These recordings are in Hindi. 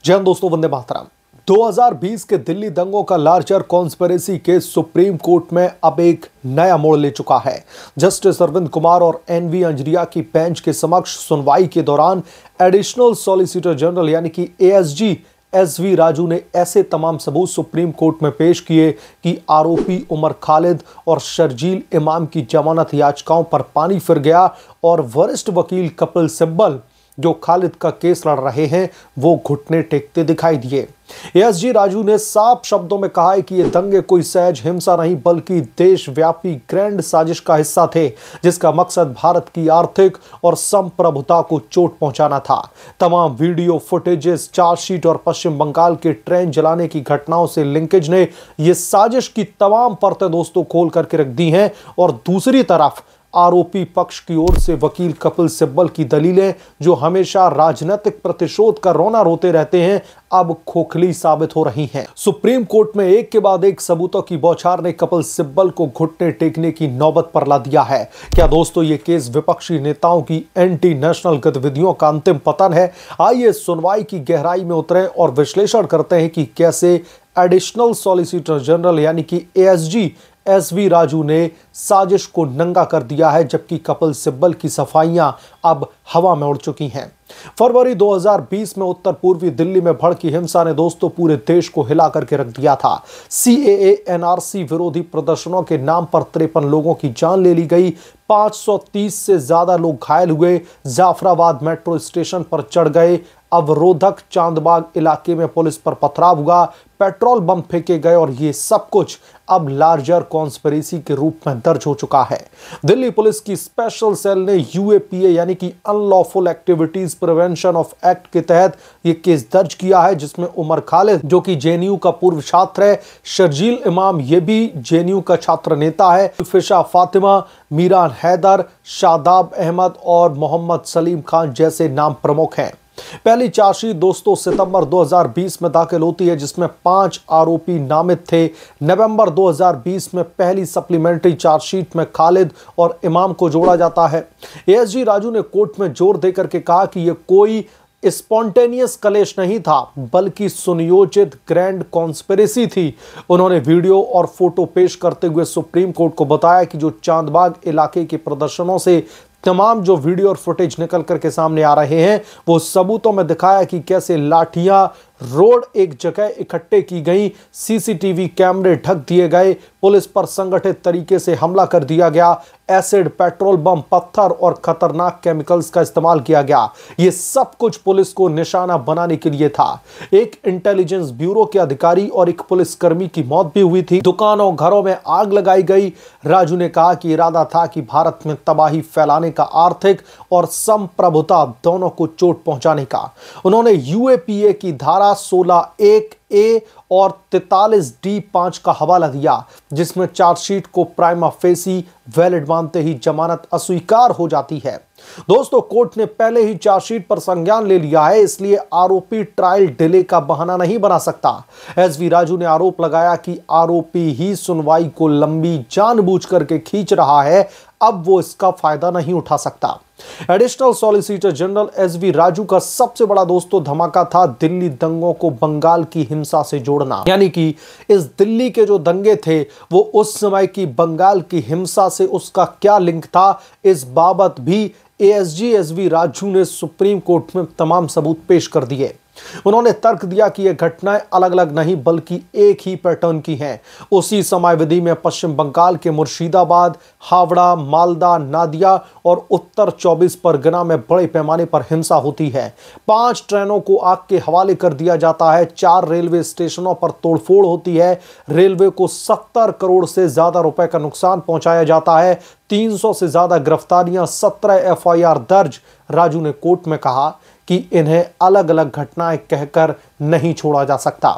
जय हिंद दोस्तों, वंदे मातरम। 2020 के दिल्ली दंगों का larger conspiracy case supreme court में अब एक नया मोड़ ले चुका है। जस्टिस अरविंद कुमार और एनवी अंजरिया की बेंच के समक्ष सुनवाई के दौरान एडिशनल सॉलिसिटर जनरल यानी कि एएसजी एसवी राजू ने ऐसे तमाम सबूत सुप्रीम कोर्ट में पेश किए कि आरोपी उमर खालिद और शर्जील इमाम की जमानत याचिकाओं पर पानी फिर गया और वरिष्ठ वकील कपिल सिब्बल जो खालिद का केस लड़ रहे हैं वो घुटने टेकते दिखाई दिए। एएसजी राजू ने साफ शब्दों में कहा है कि ये दंगे कोई सहज हिंसा नहीं बल्कि देशव्यापी ग्रैंड साजिश का हिस्सा थे जिसका मकसद भारत की आर्थिक और संप्रभुता को चोट पहुंचाना था। तमाम वीडियो फुटेजेस, चार्जशीट और पश्चिम बंगाल के ट्रेन जलाने की घटनाओं से लिंकेज ने ये साजिश की तमाम परतें दोस्तों खोल करके रख दी हैं। और दूसरी तरफ आरोपी पक्ष की ओर से वकील कपिल सिब्बल की दलीलें जो हमेशा राजनीतिक प्रतिशोध का रोना रोते रहते हैं अब खोखली साबित हो रही हैं। सुप्रीम कोर्ट में एक के बाद एक सबूतों की बौछार ने कपिल सिब्बल को घुटने टेकने की नौबत पर ला दिया है। क्या दोस्तों ये केस विपक्षी नेताओं की एंटी नेशनल गतिविधियों का अंतिम पतन है? आइए सुनवाई की गहराई में उतरें और विश्लेषण करते हैं कि कैसे एडिशनल सॉलिसिटर जनरल यानी कि एएसजी एसवी राजू ने साजिश को नंगा कर दिया है जबकि कपिल सिब्बल की सफाइयां अब हवा में उड़ चुकी हैं। फरवरी 2020 में उत्तर पूर्वी दिल्ली में भड़की हिंसा ने दोस्तों पूरे देश को हिला करके रख दिया था। सीएए एनआरसी विरोधी प्रदर्शनों के नाम पर 53 लोगों की जान ले ली गई, 530 से ज्यादा लोग घायल हुए, जाफराबाद मेट्रो स्टेशन पर चढ़ गए अवरोधक, चांदबाग इलाके में पुलिस पर पथराव हुआ, पेट्रोल बम फेंके गए और ये सब कुछ अब लार्जर कॉन्स्पिरेसी के रूप में दर्ज हो चुका है। दिल्ली पुलिस की स्पेशल सेल ने यूएपीए यानी कि unlawful activities prevention of act के तहत यह केस दर्ज किया है जिसमें उमर खालिद जो कि जेएनयू का पूर्व छात्र है, शर्जील इमाम ये भी जेएनयू का छात्र नेता है, फिशा फातिमा, मीरान हैदर, शादाब अहमद और मोहम्मद सलीम खान जैसे नाम प्रमुख हैं। पहली चार्जशीट दोस्तों सितंबर 2020 में दाखिल होती है जिसमें 5 आरोपी नामित थे। नवंबर 2020 में पहली सप्लीमेंट्री चार्जशीट में खालिद और इमाम को जोड़ा जाता है। एएसजी राजू ने कोर्ट में जोर देकर के कहा कि यह कोई स्पॉन्टेनियस कलेश नहीं था बल्कि सुनियोजित ग्रैंड कॉन्स्पिरेसी थी। उन्होंने वीडियो और फोटो पेश करते हुए सुप्रीम कोर्ट को बताया कि जो चांदबाग इलाके के प्रदर्शनों से तमाम जो वीडियो और फुटेज निकल करके सामने आ रहे हैं वो सबूतों में दिखाया कि कैसे लाठियां रोड एक जगह इकट्ठे की गई, सीसीटीवी कैमरे ढक दिए गए, पुलिस पर संगठित तरीके से हमला कर दिया गया, एसिड, पेट्रोल बम, पत्थर और खतरनाक केमिकल्स का इस्तेमाल किया गया। ये सब कुछ पुलिस को निशाना बनाने के लिए था। एक इंटेलिजेंस ब्यूरो के अधिकारी और एक पुलिसकर्मी की मौत भी हुई थी। दुकानों, घरों में आग लगाई गई। राजू ने कहा कि इरादा था कि भारत में तबाही फैलाने का, आर्थिक और संप्रभुता दोनों को चोट पहुंचाने का। उन्होंने यूएपीए की धारा 16(1)(a) और 43(d)(5) का हवाला दिया जिसमें चार्जशीट को प्राइमा फेसी वैलिड मानते ही जमानत अस्वीकार हो जाती है। दोस्तों कोर्ट ने पहले ही चार्जशीट पर संज्ञान ले लिया है इसलिए आरोपी ट्रायल डिले का बहाना नहीं बना सकता। एसवी राजू ने आरोप लगाया कि आरोपी ही सुनवाई को लंबी जानबूझ करके खींच रहा है, अब वो इसका फायदा नहीं उठा सकता। Additional solicitor general SV Raju का सबसे बड़ा दोस्तों धमाका था दिल्ली दंगों को बंगाल की हिंसा से जोड़ना, यानी कि इस दिल्ली के जो दंगे थे वो उस समय की बंगाल की हिंसा से उसका क्या लिंक था, इस बाबत भी एएसजी एसवी राजू ने सुप्रीम कोर्ट में तमाम सबूत पेश कर दिए। उन्होंने तर्क दिया कि यह घटनाएं अलग अलग नहीं बल्कि एक ही पैटर्न की हैं। उसी समयावधि में पश्चिम बंगाल के मुर्शिदाबाद, हावड़ा, मालदा, नादिया और उत्तर 24 परगना में बड़े पैमाने पर हिंसा होती है। 5 ट्रेनों को आग के हवाले कर दिया जाता है, 4 रेलवे स्टेशनों पर तोड़फोड़ होती है, रेलवे को 70 करोड़ से ज्यादा रुपए का नुकसान पहुंचाया जाता है, 300 से ज्यादा गिरफ्तारियां, 17 एफआईआर दर्ज। राजू ने कोर्ट में कहा कि इन्हें अलग अलग घटनाएं कहकर नहीं छोड़ा जा सकता।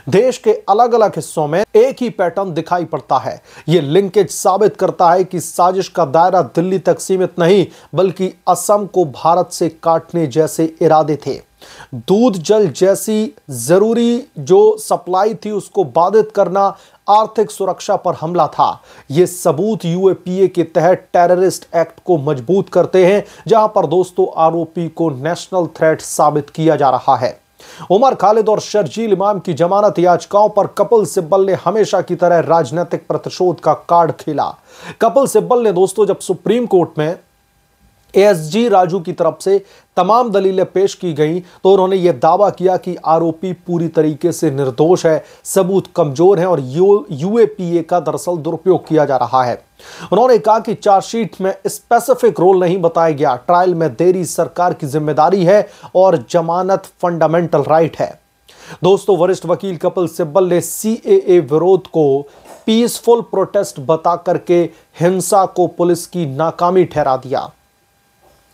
देश के अलग अलग हिस्सों में एक ही पैटर्न दिखाई पड़ता है। यह लिंकेज साबित करता है कि साजिश का दायरा दिल्ली तक सीमित नहीं बल्कि असम को भारत से काटने जैसे इरादे थे। दूध जल जैसी जरूरी जो सप्लाई थी उसको बाधित करना, आर्थिक सुरक्षा पर हमला था। ये सबूत यूएपीए के तहत टेररिस्ट एक्ट को मजबूत करते हैं जहां पर दोस्तों आरोपी को नेशनल थ्रेट साबित किया जा रहा है। उमर खालिद और शर्जील इमाम की जमानत याचिकाओं पर कपिल सिब्बल ने हमेशा की तरह राजनीतिक प्रतिशोध का कार्ड खेला। कपिल सिब्बल ने दोस्तों जब सुप्रीम कोर्ट में एएसजी राजू की तरफ से तमाम दलीलें पेश की गई तो उन्होंने यह दावा किया कि आरोपी पूरी तरीके से निर्दोष है, सबूत कमजोर हैं और यूएपीए का दरअसल दुरुपयोग किया जा रहा है। उन्होंने कहा कि चार्जशीट में स्पेसिफिक रोल नहीं बताया गया, ट्रायल में देरी सरकार की जिम्मेदारी है और जमानत फंडामेंटल राइट है। दोस्तों, वरिष्ठ वकील कपिल सिब्बल ने सीएए विरोध को पीसफुल प्रोटेस्ट बता करके हिंसा को पुलिस की नाकामी ठहरा दिया।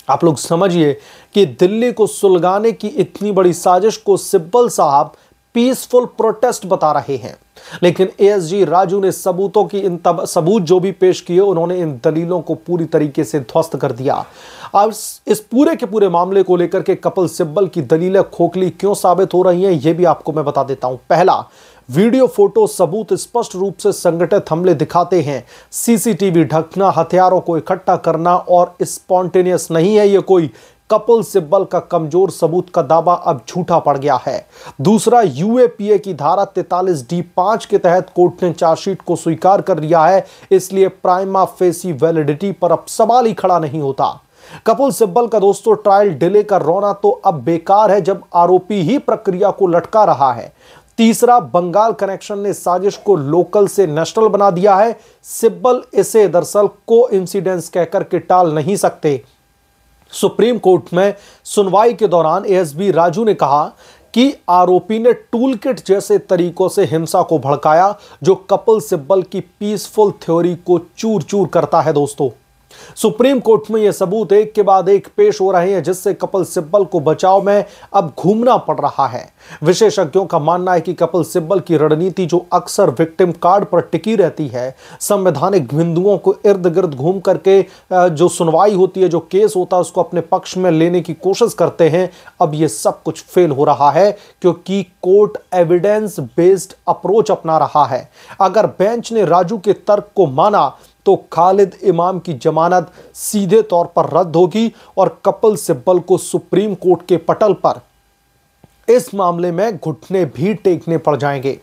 आप लोग समझिए कि दिल्ली को सुलगाने की इतनी बड़ी साजिश को सिब्बल साहब पीसफुल प्रोटेस्ट बता रहे हैं, लेकिन एएसजी राजू ने सबूतों की सबूत जो भी पेश किए उन्होंने इन दलीलों को पूरी तरीके से ध्वस्त कर दिया। अब इस पूरे के पूरे मामले को लेकर के कपिल सिब्बल की दलीलें खोखली क्यों साबित हो रही हैं यह भी आपको मैं बता देता हूं। पहला, वीडियो फोटो सबूत स्पष्ट रूप से संगठित हमले दिखाते हैं। सीसीटीवी ढकना, हथियारों को इकट्ठा करना और स्पॉन्टेनियस नहीं है ये कोई। कपिल सिब्बल का कमजोर सबूत का दावा अब झूठा पड़ गया है। दूसरा, यूएपीए की धारा 43D5 के तहत कोर्ट ने चार्जशीट को स्वीकार कर लिया है, इसलिए प्राइमा फेसी वैलिडिटी पर अब सवाल ही खड़ा नहीं होता। कपिल सिब्बल का दोस्तों ट्रायल डिले का रोना तो अब बेकार है जब आरोपी ही प्रक्रिया को लटका रहा है। तीसरा, बंगाल कनेक्शन ने साजिश को लोकल से नेशनल बना दिया है। सिब्बल इसे दरअसल कोइंसिडेंस कहकर के टाल नहीं सकते। सुप्रीम कोर्ट में सुनवाई के दौरान एएसबी राजू ने कहा कि आरोपी ने टूलकिट जैसे तरीकों से हिंसा को भड़काया जो कपिल सिब्बल की पीसफुल थ्योरी को चूर चूर करता है। दोस्तों, सुप्रीम कोर्ट में यह सबूत एक के बाद एक पेश हो रहे हैं जिससे कपिल सिब्बल को बचाव में अब घूमना पड़ रहा है। विशेषज्ञों का मानना है कि कपिल सिब्बल की रणनीति जो अक्सर विक्टिम कार्ड पर टिकी रहती है, संवैधानिक बिंदुओं को इर्द गिर्द घूम करके जो सुनवाई होती है, जो केस होता है उसको अपने पक्ष में लेने की कोशिश करते हैं, अब यह सब कुछ फेल हो रहा है क्योंकि कोर्ट एविडेंस बेस्ड अप्रोच अपना रहा है। अगर बेंच ने राजू के तर्क को माना तो खालिद इमाम की जमानत सीधे तौर पर रद्द होगी और कपिल सिब्बल को सुप्रीम कोर्ट के पटल पर इस मामले में घुटने भी टेकने पड़ जाएंगे।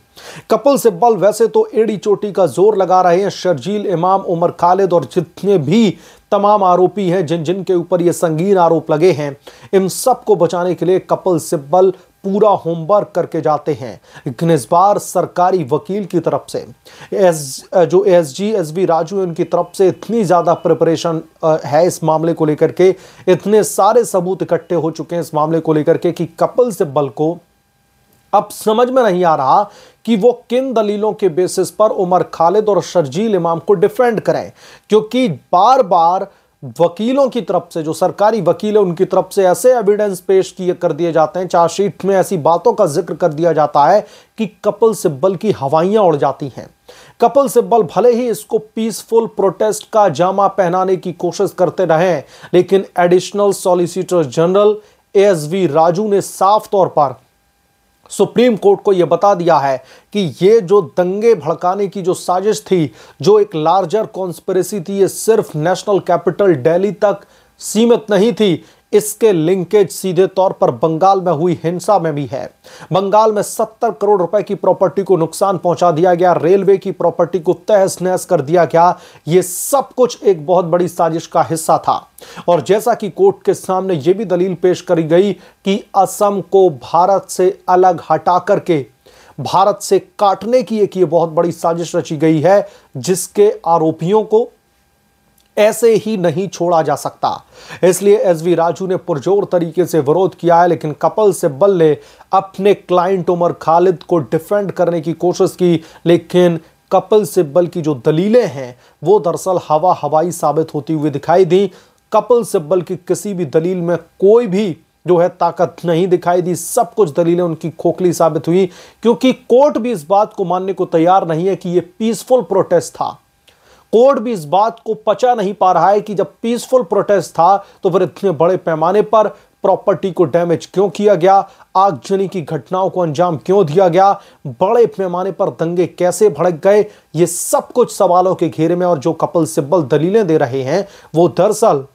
कपिल सिब्बल वैसे तो एड़ी चोटी का जोर लगा रहे हैं। शर्जील इमाम, उमर खालिद और जितने भी तमाम आरोपी हैं जिनके ऊपर ये संगीन आरोप लगे हैं, इन सब को बचाने के लिए कपिल सिब्बल पूरा होमवर्क करके जाते हैं। लेकिन इस बार सरकारी वकील की तरफ से जो एएसजी राजू उनकी तरफ से इतनी ज्यादा प्रिपरेशन है इस मामले को लेकर के, इतने सारे सबूत इकट्ठे हो चुके हैं इस मामले को लेकर के कि कपिल सिब्बल को अब समझ में नहीं आ रहा कि वो किन दलीलों के बेसिस पर उमर खालिद और शर्जील इमाम को डिफेंड करें, क्योंकि बार बार वकीलों की तरफ से, जो सरकारी वकील है उनकी तरफ से ऐसे एविडेंस पेश कर दिए जाते हैं, चार्जशीट में ऐसी बातों का जिक्र कर दिया जाता है कि कपिल सिब्बल की हवाइयां उड़ जाती हैं। कपिल सिब्बल भले ही इसको पीसफुल प्रोटेस्ट का जामा पहनाने की कोशिश करते रहे, लेकिन additional solicitor general ASV Raju ने साफ तौर पर सुप्रीम कोर्ट को यह बता दिया है कि ये जो दंगे भड़काने की जो साजिश थी, जो एक लार्जर कॉन्स्पिरेसी थी, ये सिर्फ नेशनल कैपिटल दिल्ली तक सीमित नहीं थी, इसके लिंकेज सीधे तौर पर बंगाल में हुई हिंसा में भी है। बंगाल में 70 करोड़ रुपए की प्रॉपर्टी को नुकसान पहुंचा दिया गया, रेलवे की प्रॉपर्टी को तहस नहस कर दिया गया। यह सब कुछ एक बहुत बड़ी साजिश का हिस्सा था। और जैसा कि कोर्ट के सामने यह भी दलील पेश करी गई कि असम को भारत से अलग हटा करके भारत से काटने की एक ये बहुत बड़ी साजिश रची गई है, जिसके आरोपियों को ऐसे ही नहीं छोड़ा जा सकता। इसलिए एसवी राजू ने पुरजोर तरीके से विरोध किया है, लेकिन कपिल सिब्बल ने अपने क्लाइंट उमर खालिद को डिफेंड करने की कोशिश की, लेकिन कपिल सिब्बल की जो दलीलें हैं वो दरअसल हवाई साबित होती हुई दिखाई दी। कपिल सिब्बल की किसी भी दलील में कोई भी जो है ताकत नहीं दिखाई दी, सब कुछ दलीलें उनकी खोखली साबित हुई, क्योंकि कोर्ट भी इस बात को मानने को तैयार नहीं है कि यह पीसफुल प्रोटेस्ट था। कोर्ट भी इस बात को पचा नहीं पा रहा है कि जब पीसफुल प्रोटेस्ट था तो फिर इतने बड़े पैमाने पर प्रॉपर्टी को डैमेज क्यों किया गया, आगजनी की घटनाओं को अंजाम क्यों दिया गया, बड़े पैमाने पर दंगे कैसे भड़क गए, ये सब कुछ सवालों के घेरे में। और जो कपिल सिब्बल दलीलें दे रहे हैं वो दरअसल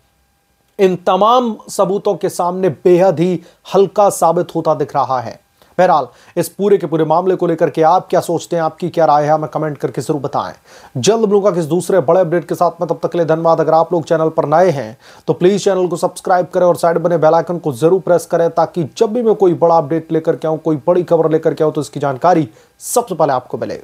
इन तमाम सबूतों के सामने बेहद ही हल्का साबित होता दिख रहा है। बहरहाल इस पूरे के पूरे मामले को लेकर के आप क्या सोचते हैं, आपकी क्या राय है, हमें कमेंट करके जरूर बताएं। जल्द मिलूंगा किस दूसरे बड़े अपडेट के साथ में, तब तक के लिए धन्यवाद। अगर आप लोग चैनल पर नए हैं तो प्लीज चैनल को सब्सक्राइब करें और साइड बने बेल आइकन को जरूर प्रेस करें, ताकि जब भी मैं कोई बड़ा अपडेट लेकर के आऊं, कोई बड़ी खबर लेकर के आऊं, तो इसकी जानकारी सबसे पहले आपको मिले।